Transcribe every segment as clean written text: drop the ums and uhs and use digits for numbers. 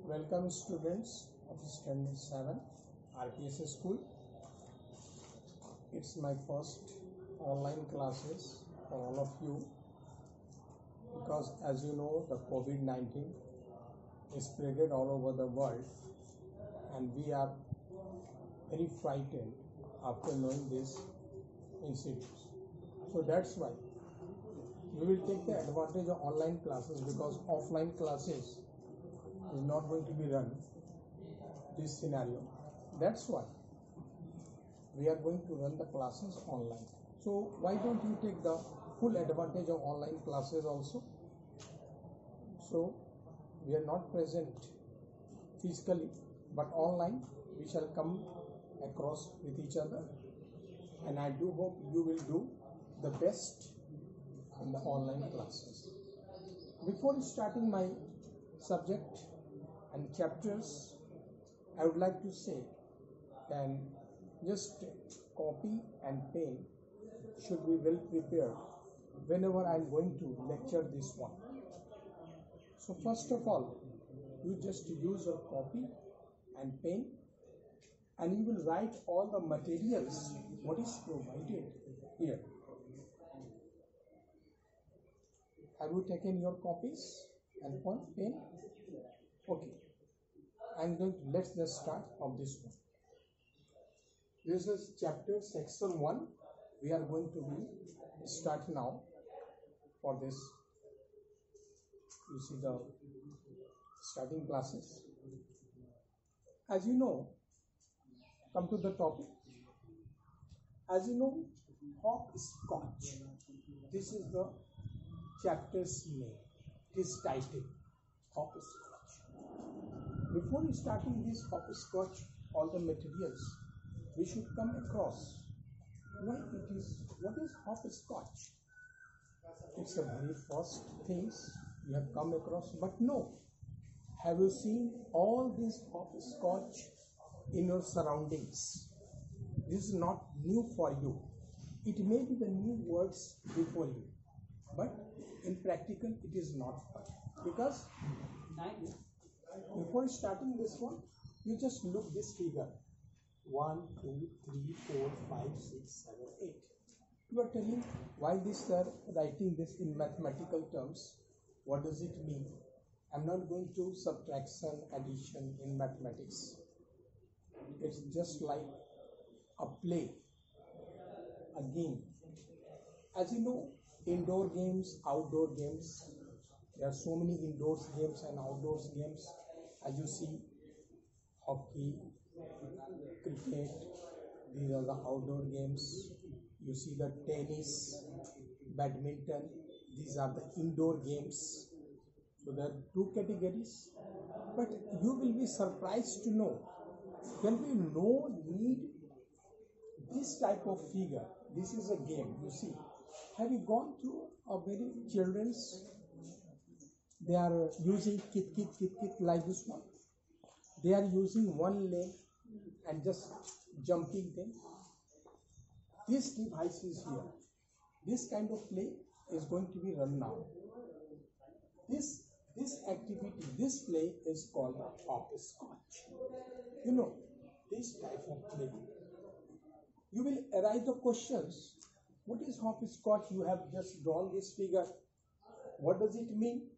Welcome students of Standard 7 RPS school. It's my first online classes for all of you because as you know the COVID-19 is spread all over the world and we are very frightened after knowing this incident. So that's why we will take the advantage of online classes because offline classes is not going to be run this scenario. That's why we are going to run the classes online. So why don't you take the full advantage of online classes also? So we are not present physically but online we shall come across with each other, and I do hope you will do the best in the online classes. Before starting my subject and chapters, I would like to say that just copy and pen should be well prepared whenever I am going to lecture this one. So first of all, you just use a copy and pen and you will write all the materials what is provided here. Have you taken your copies and pen? Okay. Let's just start of this one. This is chapter section 1. We are going to be start now for this. You see the starting classes. As you know, come to the topic. As you know, hopscotch. This is the chapter's name. It is titled hopscotch. Before starting this hopscotch, all the materials, we should come across what is hopscotch. It's the very first things you have come across, but no. Have you seen all this hopscotch in your surroundings? This is not new for you. It may be the new words before you, but in practical it is not fun. Because before starting this one, you just look this figure. 1, 2, 3, 4, 5, 6, 7, 8. You are telling why this sir writing this in mathematical terms. What does it mean? I'm not going to subtraction, addition in mathematics. It's just like a play, a game. As you know, indoor games, outdoor games. There are so many indoors games and outdoors games. As you see, hockey, cricket, these are the outdoor games. You see the tennis, badminton, these are the indoor games. So there are two categories. But you will be surprised to know there will be no need this type of figure. This is a game, you see. Have you gone through a very children's? They are using kit like this one. They are using one leg and just jumping them. This device is here. This kind of play is going to be run now. This activity, this play is called hopscotch. You know, this type of play. You will arise the questions. What is hopscotch? You have just drawn this figure. What does it mean?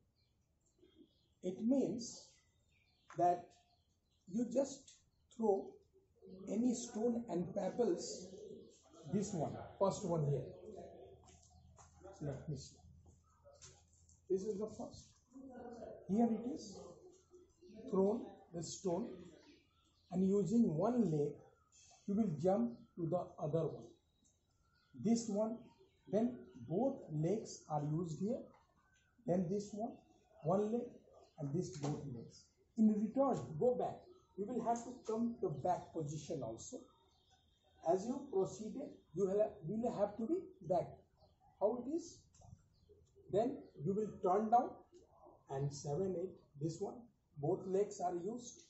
It means that you just throw any stone and pebbles. This one, first one here. Let me see. This is the first. Here it is. Thrown the stone and using one leg, you will jump to the other one. This one, then both legs are used here. Then this one leg, and this both legs. In return, go back. You will have to come to back position also. As you proceeded, you will have to be back. How it is? Then you will turn down and 7, 8, this one. Both legs are used.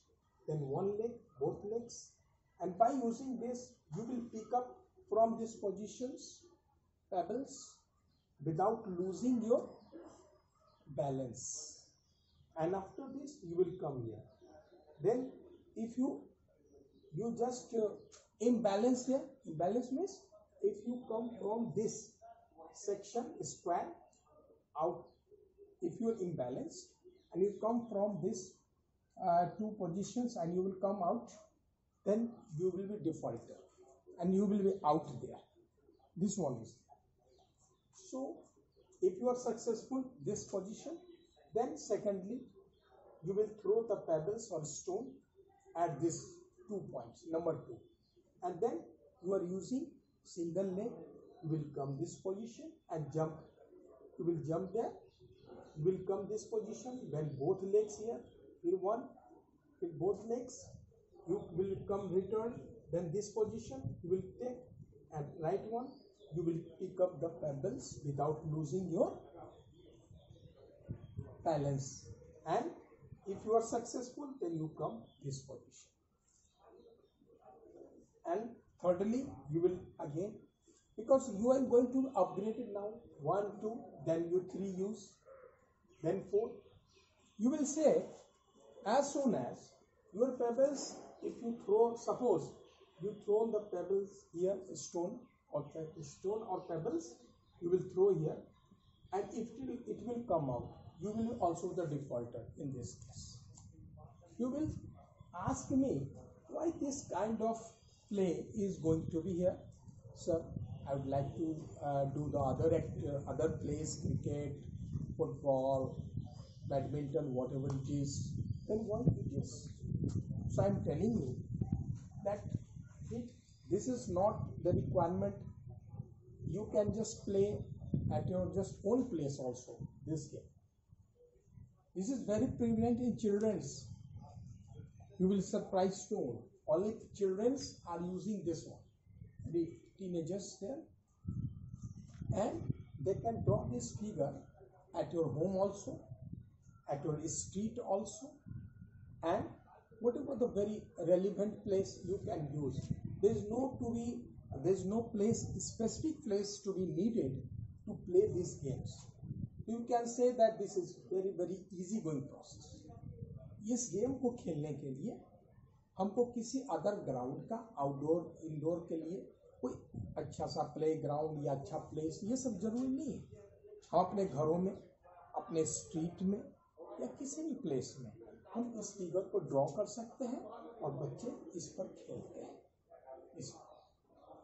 Then one leg, both legs. And by using this, you will pick up from these positions pebbles without losing your balance. And after this, you will come here. Then if you just imbalance here, imbalance means if you come from this section square out, if you are imbalanced and you come from this two positions and you will come out, then you will be defaulter and you will be out there. This one is there. So if you are successful this position, then secondly you will throw the pebbles or stone at this 2 points, number 2, and then you are using single leg. You will come this position and jump. You will jump there. You will come this position. Then both legs here. Here one. With both legs. You will come return. Then this position you will take, and right one. You will pick up the pebbles without losing your balance. And if you are successful, then you come this position. And thirdly, you will again, because you are going to upgrade it now, 1, 2, then you 3 use, then 4. You will say, as soon as your pebbles, if you throw, suppose you throw the pebbles here, stone or pebbles, you will throw here, and it will come out. You will also the defaulter in this case. You will ask me why this kind of play is going to be here. Sir, I would like to do the other plays, cricket, football, badminton, whatever it is. Then why it is? So I am telling you that this is not the requirement. You can just play at your just own place also, this game. This is very prevalent in children's. You will surprise stone. Only children's are using this one. The teenagers there. And they can draw this figure at your home also, at your street also, and whatever the very relevant place you can use. There is no place, specific place to be needed to play these games. You can say that this is very, very easy going process. इस game को खेलने के लिए हमको किसी other ground का, outdoor indoor के लिए कोई अच्छा सा प्ले ग्राउंड या अच्छा प्लेस, ये सब जरूरी नहीं है. हम अपने घरों में, अपने स्ट्रीट में या किसी भी प्लेस में हम इस फिगर को ड्रॉ कर सकते हैं और बच्चे इस पर खेलते हैं. इस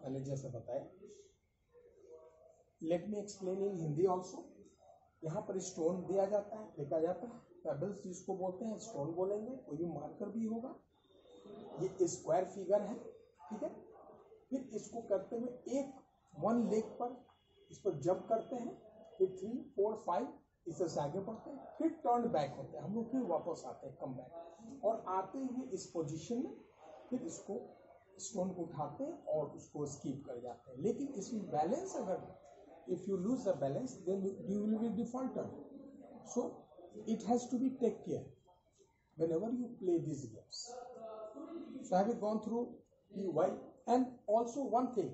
मैंने जैसे बताया. Let me explain in Hindi also. यहाँ पर स्टोन दिया जाता है, देखा जाता है, पेबल्स जिसको बोलते हैं स्टोन बोलेंगे, कोई भी मार्कर भी होगा. ये स्क्वायर फिगर है, ठीक है. फिर इसको करते हुए वन लेग पर इस पर जंप करते हैं, फिर 3, 4, 5 इससे से आगे बढ़ते हैं, फिर टर्न बैक होते हैं. हम लोग फिर वापस आते हैं, कम बैक, और आते हुए इस पोजीशन में फिर इसको स्टोन को उठाते हैं और उसको स्कीप कर जाते हैं. लेकिन इसमें बैलेंस, अगर if you lose the balance, then you will be defaulter. So it has to be take care whenever you play these games. So I have gone through the why, and also one thing,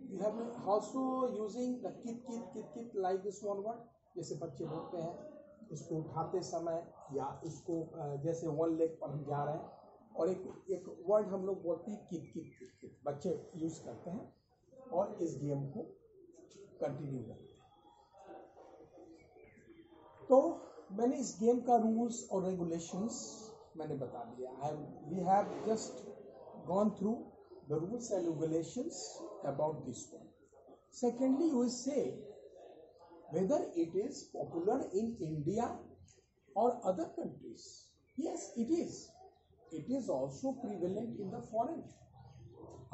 you have also using the kit like this one word. जैसे बच्चे बोलते हैं इसको उठाते समय, या इसको जैसे वन लेग पर हम जा रहे हैं, और एक वर्ड हम लोग बोलते हैं किट, बच्चे यूज करते हैं और इस गेम को कंटिन्यू करते हैं. तो मैंने इस गेम का रूल्स और रेगुलेशंस मैंने बता दिया. We have just gone through the rules and regulations about this one. Secondly, you will say whether it is popular in India or other countries. Yes, it is. It is also prevalent in the foreign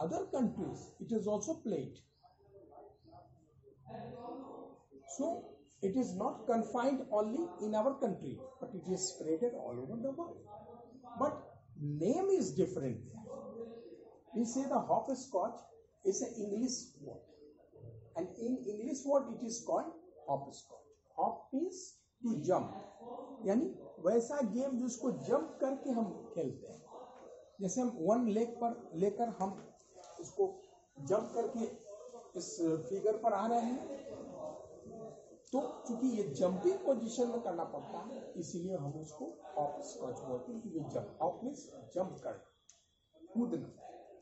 other countries. It is also played. So it is not confined only in our country, but it is spread all over the world. But name is different. We say the hopscotch is an English word, and in English word it is called hopscotch. Hop means to jump, यानी वैसा game जिसको jump करके हम खेलते हैं. जैसे हम one leg पर लेकर हम इसको जंप करके इस फिगर पर आ रहे हैं, तो चूंकि ये जंपिंग पोजीशन में करना पड़ता है इसीलिए हम उसको हॉप स्कॉच बोलते हैं, क्योंकि जंप, हॉप मीन्स जंप करना, कूदना,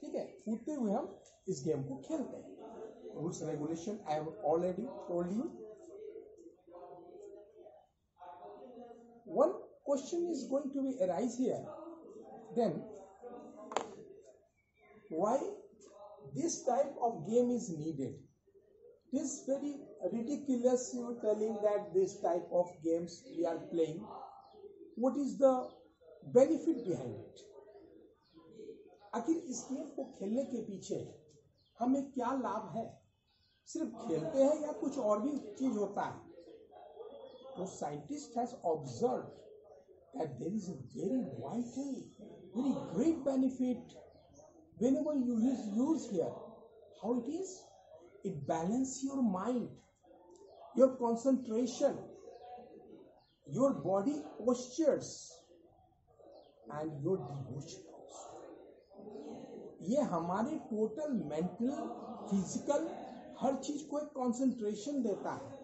ठीक है, कूदते हुए हम इस गेम को खेलते हैं। Rules regulation I have already told you. One question is going to be arise here, then why this type of game is needed? It is very ridiculous you telling that this type of games we are playing. What is the benefit behind it? आखिर इस game को खेलने के पीछे हमें क्या लाभ है? सिर्फ खेलते हैं या कुछ और भी चीज होता है? तो scientist has observed that there is a very vital, very great benefit whenever you use here. How it is? It balances your mind, your concentration, your body postures and your devotion also. ये हमारे total mental, physical हर चीज को एक concentration देता है,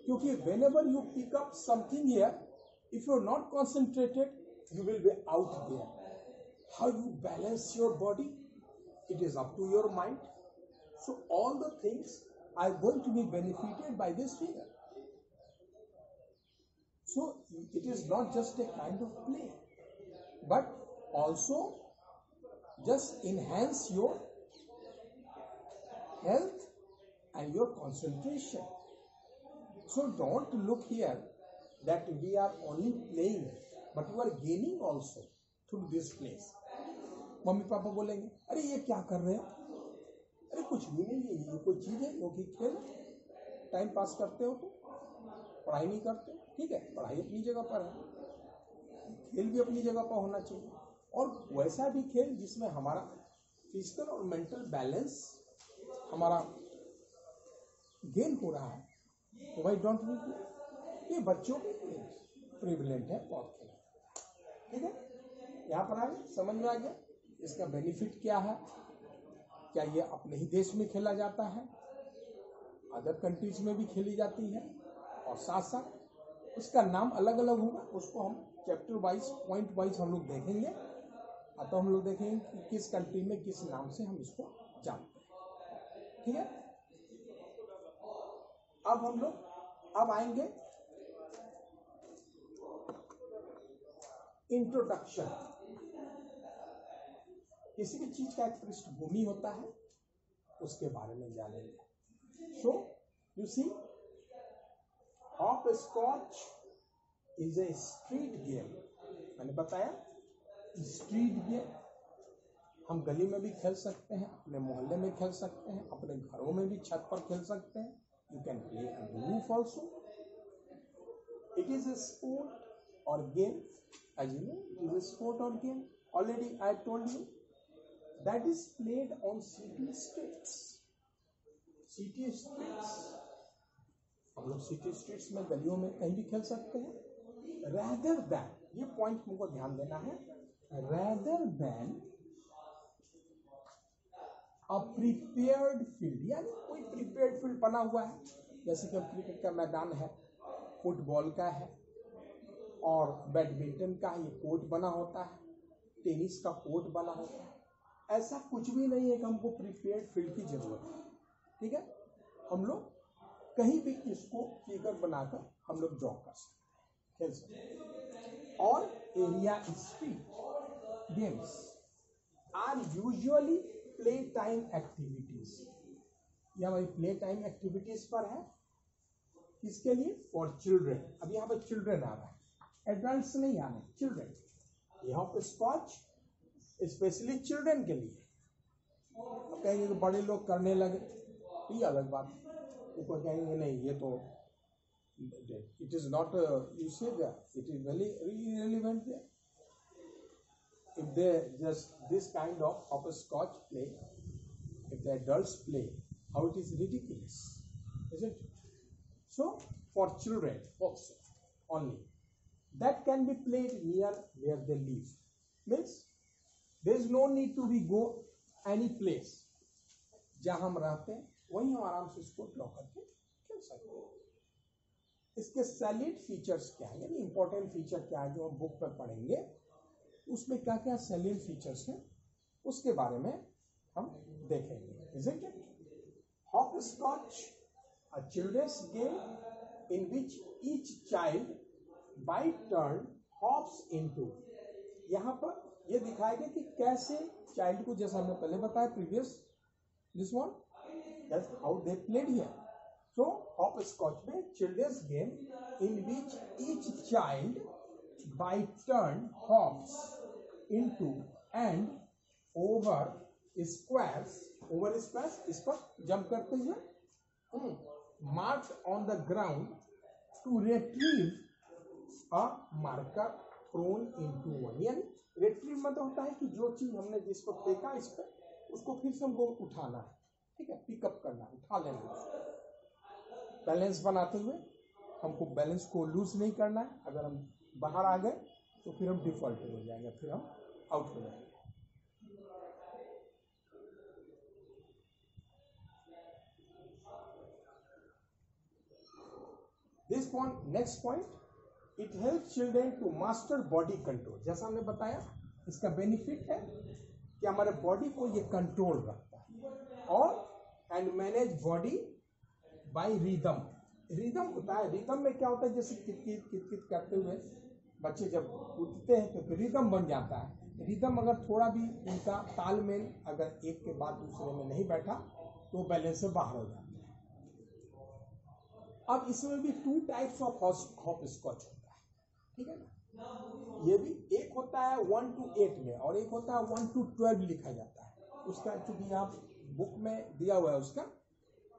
क्योंकि whenever you pick up something here, if you are not concentrated, you will be out there. How you balance your body, it is up to your mind. So all the things are going to be benefited by this figure. So it is not just a kind of play, but also just enhance your health and your concentration. So don't look here that we are only playing, but you are gaining also through this place. Mummy papa बोलेंगे अरे ये क्या कर रहे हो? अरे कुछ भी नहीं है, ये कोई चीज है जो कि खेल टाइम पास करते हो, तो पढ़ाई नहीं करते, ठीक है, पढ़ाई अपनी जगह पर है, खेल भी अपनी जगह पर होना चाहिए, और वैसा भी खेल जिसमें हमारा फिजिकल और मेंटल बैलेंस हमारा गेन हो रहा है, तो वाई डोंट वी प्ले? ये बच्चों के लिए प्रिविलेंट है बहुत खेल, ठीक है। यहाँ पर आगे समझ में आ गया इसका बेनिफिट क्या है? क्या ये अपने ही देश में खेला जाता है, अदर कंट्रीज में भी खेली जाती है, और साथ साथ उसका नाम अलग अलग होगा, उसको हम चैप्टर वाइज, पॉइंट वाइज हम लोग देखेंगे। तो हम लोग देखेंगे कि किस कंट्री में किस नाम से हम इसको जानते हैं, ठीक है। अब हम लोग अब आएंगे इंट्रोडक्शन। किसी भी चीज का एक पृष्ठभूमि होता है, उसके बारे में जानेंगे। So you see, hopscotch is a street game. मैंने बताया स्ट्रीट गेम हम गली में भी खेल सकते हैं, अपने मोहल्ले में खेल सकते हैं, अपने घरों में भी छत पर खेल सकते हैं। You can play on the roof also. It is a sport और game, as you know, it is a sport or game. Already I told you that is played on city streets. City streets, हम लोग city streets में, गलियों में कहीं भी खेल सकते हैं। Rather than, ये पॉइंट मुझको ध्यान देना है, rather than a prepared field, यानी कोई prepared field बना हुआ है, जैसे कि क्रिकेट का मैदान है, फुटबॉल का है, और बैडमिंटन का ये कोर्ट बना होता है, टेनिस का कोर्ट बना होता है। ऐसा कुछ भी नहीं है कि हमको प्रिपेयर्ड फील्ड की जरूरत है, ठीक है। हम लोग कहीं भी इसको फिगर बनाकर हम लोग ड्रॉ कर सकते हैं, खेल सकते हैं। और area street games are usually play time activities. ये हमारी प्ले टाइम एक्टिविटीज पर है, किसके लिए? For children. अब यहाँ पर चिल्ड्रेन आ रहा है, एडल्ट्स नहीं आने, चिल्ड्रेन। यहाँ पे स्कॉच स्पेशली चिल्ड्रेन के लिए। अब कहेंगे कि बड़े लोग करने लगे, तो ये अलग बात है। ऊपर कहेंगे नहीं, ये तो इट इज नॉट, यू से it is very irrelevant there. If they just this kind of a scotch play, if the adults play, how it is ridiculous, isn't it? So for children also only, that can be played near where they live. Means there is no need to be go any place, जहाँ हम रहते हैं वहीं हम आराम से इसको draw करके खेल सकते हैं। इसके सैलिड फीचर्स क्या है, यानी इंपॉर्टेंट फीचर क्या है जो हम बुक में पढ़ेंगे, उसमें क्या क्या सैलिड फीचर्स हैं उसके बारे में हम देखेंगे। Isn't it? Hopscotch, a children's game in which each child by turn hops into. यहाँ पर ये दिखाया गया कि कैसे चाइल्ड को, जैसा हमने पहले बताया previous this one, that's how they played here. So hopscotch में children's game in which each child by turn hops into and over squares, over squares इस पर जंप करते हुए, marked on the ground to retrieve a marker thrown into one. यानी retrieve मतलब होता है कि जो चीज हमने जिसको फेंका इस पर उसको फिर से हमको उठाना है, ठीक है, पिकअप करना, उठा लेना उसको, बैलेंस बनाते हुए। हमको बैलेंस को लूज नहीं करना है, अगर हम बाहर आ गए तो फिर हम डिफॉल्ट हो जाएंगे, फिर हम आउट हो जाएंगे। This point, next point, it help children to master body control. जैसा हमने बताया इसका बेनिफिट है कि हमारे बॉडी को ये कंट्रोल रखता है, और and manage body by rhythm. Rhythm होता है, रिदम में क्या होता है, जैसे कित कित करते हुए बच्चे जब कूदते हैं तो रिदम बन जाता है। रिदम अगर थोड़ा भी इनका तालमेल अगर एक के बाद दूसरे में नहीं बैठा तो बैलेंस से बाहर हो जाता है। अब इसमें भी टू टाइप्स ऑफ हॉपस्कॉच होता है, ठीक है ना। ये भी एक होता है 1 to 8 में, और एक होता है 1 to 12 लिखा जाता है। उसका चूंकि यहाँ बुक में दिया हुआ है उसका,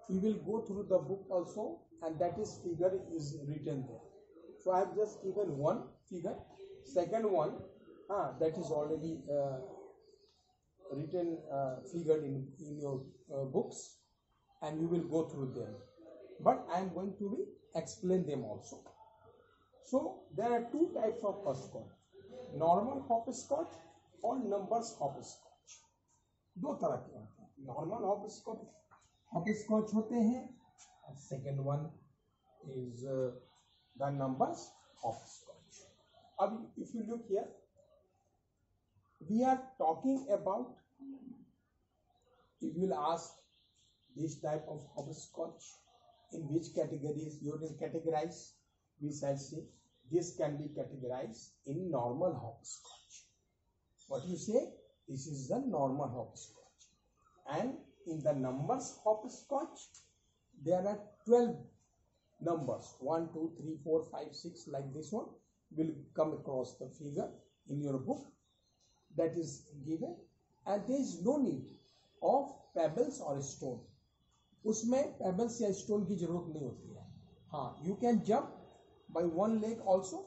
we will go through the book also, and that is figure is written there. So I have just given one figure. Second one, that is already written figured in your books, and you will go through them. But I am going to explain them also. So there are two types of hopscotch: normal hopscotch और numbers hopscotch. दो तरह के होते हैं। Normal hopscotch होते हैं, second one is the numbers hopscotch. अब if you look here, we are talking about, if you will ask this type of hopscotch in which categories you will categorise, we shall say this can be categorised in normal hopscotch. What you say, this is the normal hopscotch. And in the numbers hopscotch there are 12 numbers, 1 2 3 4 5 6, like this one will come across the figure in your book that is given, and there is no need of pebbles or stone. उसमें pebbles या stone की जरूरत नहीं होती है। हाँ, you can jump by one leg also,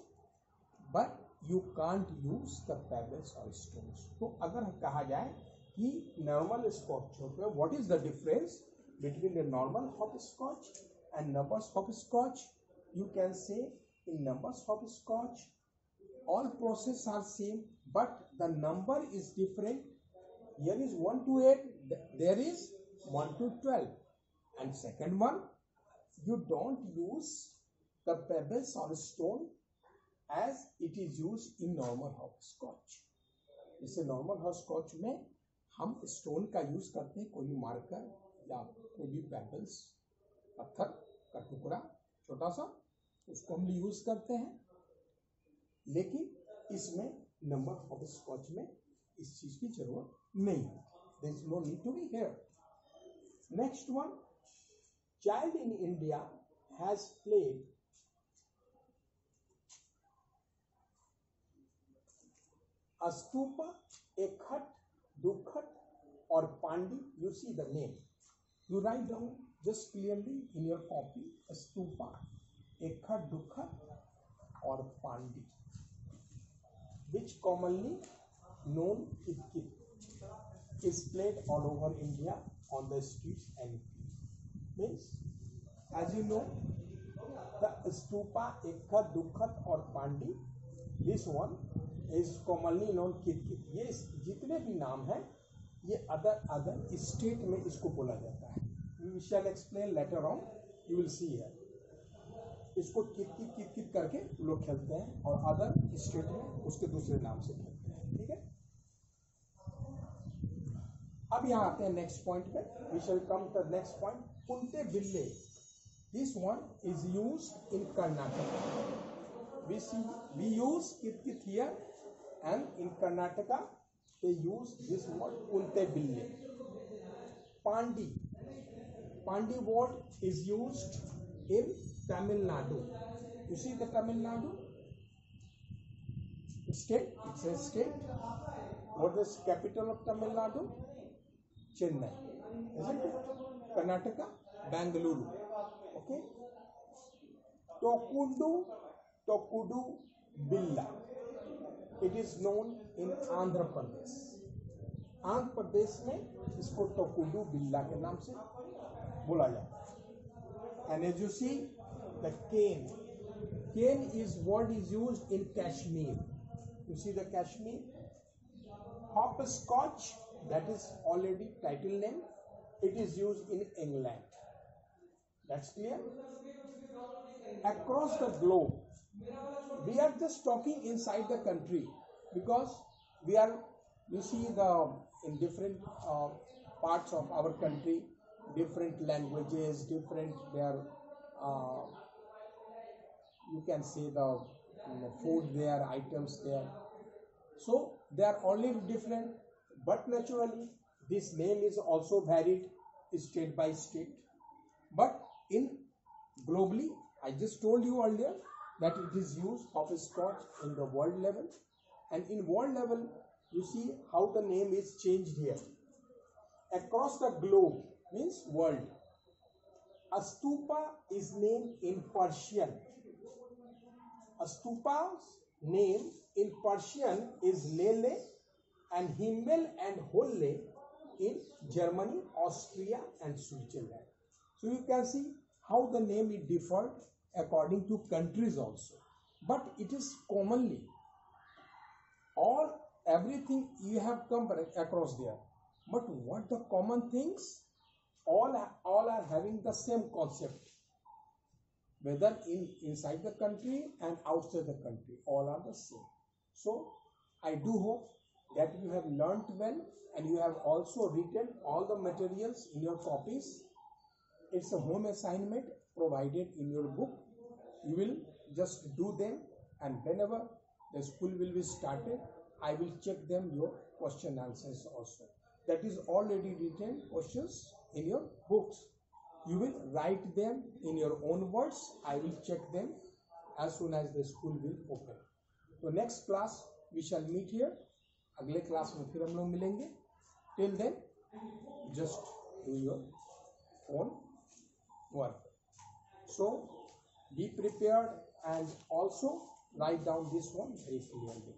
but you can't use the pebbles or stones. तो अगर कहा जाए कि नॉर्मल स्कॉच होते हैं, what is the difference between the normal hopscotch and numbers hopscotch, you can say in numbers hopscotch all process are same, but the number is different. Here is 1 to 8, there is 1 to 12. And second one, you don't use the pebbles or stone as it is used in normal hopscotch. इसे normal hopscotch में हम stone का use करते हैं, कोई marker या कोई भी पेबल्स, पत्थर का टुकड़ा छोटा सा, उसको हम यूज करते हैं। लेकिन इसमें नंबर हॉपस्कॉच में इस चीज की जरूरत नहीं है, there is no need to be here. Next one, child in India has played a stupa, a khat, dukhat or pandi. You see the name, you write down just clearly in your copy, a stupa, a khat, dukhat or pandi, which commonly known as kit, is played all over India on the streets and means, as you know, the stupa, ekhat, dukhat or pandi, this one is commonly known कित कित। ये जितने भी नाम हैं ये other state में इसको बोला जाता है। We shall explain later on, you will see here. इसको कित करके लोग खेलते हैं और अदर स्टेट में उसके दूसरे नाम से खेलते हैं, ठीक है। अब यहाँ आते हैं नेक्स्ट पॉइंट पे, we shall come to next point, Kunte Bille. This one is used in Karnataka. we use kit here, and in Karnataka they use this word kunte bille. Pandi word is used in Tamil Nadu. You see the Tamil Nadu state, it says state. What is capital of Tamil Nadu? Chennai, isn't it? Karnataka, Bangalore. Okay. Tokudu Billa. It is known in Andhra Pradesh. Andhra Pradesh में इसको टोकुडू बिल्ला के नाम से बोला जाता है। And as you see, the cane is what is used in Kashmir. You see the Kashmir. Hopscotch, that is already title name. It is used in England. That's clear. Across the globe, we are just talking inside the country because we are, you see, in different parts of our country, different languages, different their you can say the food there, items there, so they are only different, but naturally this name is also varied state by state. But in globally, I just told you earlier that it is used hopscotch in the world level, and in world level you see how the name is changed here. Across the globe means world. A stupa is named in Persian. A stupa's name in Persian is Lele, and Himmel and Holle in Germany, Austria and Switzerland. So you can see how the name is differed according to countries also, but it is commonly everything you have come across there. But what the common things, all are having the same concept, whether inside the country and outside the country, all are the same. So I do hope that you have learnt well, and you have also written all the materials in your copies. It's a home assignment provided in your book. You will just do them, and whenever the school will be started, I will check them, your question answers also. That is already written questions in your books. You will write them in your own words. I will check them as soon as the school will open. So next class we shall meet here. अगले class में फिर हम लोग मिलेंगे. Till then, just do your own work. So be prepared and also write down this one very clearly.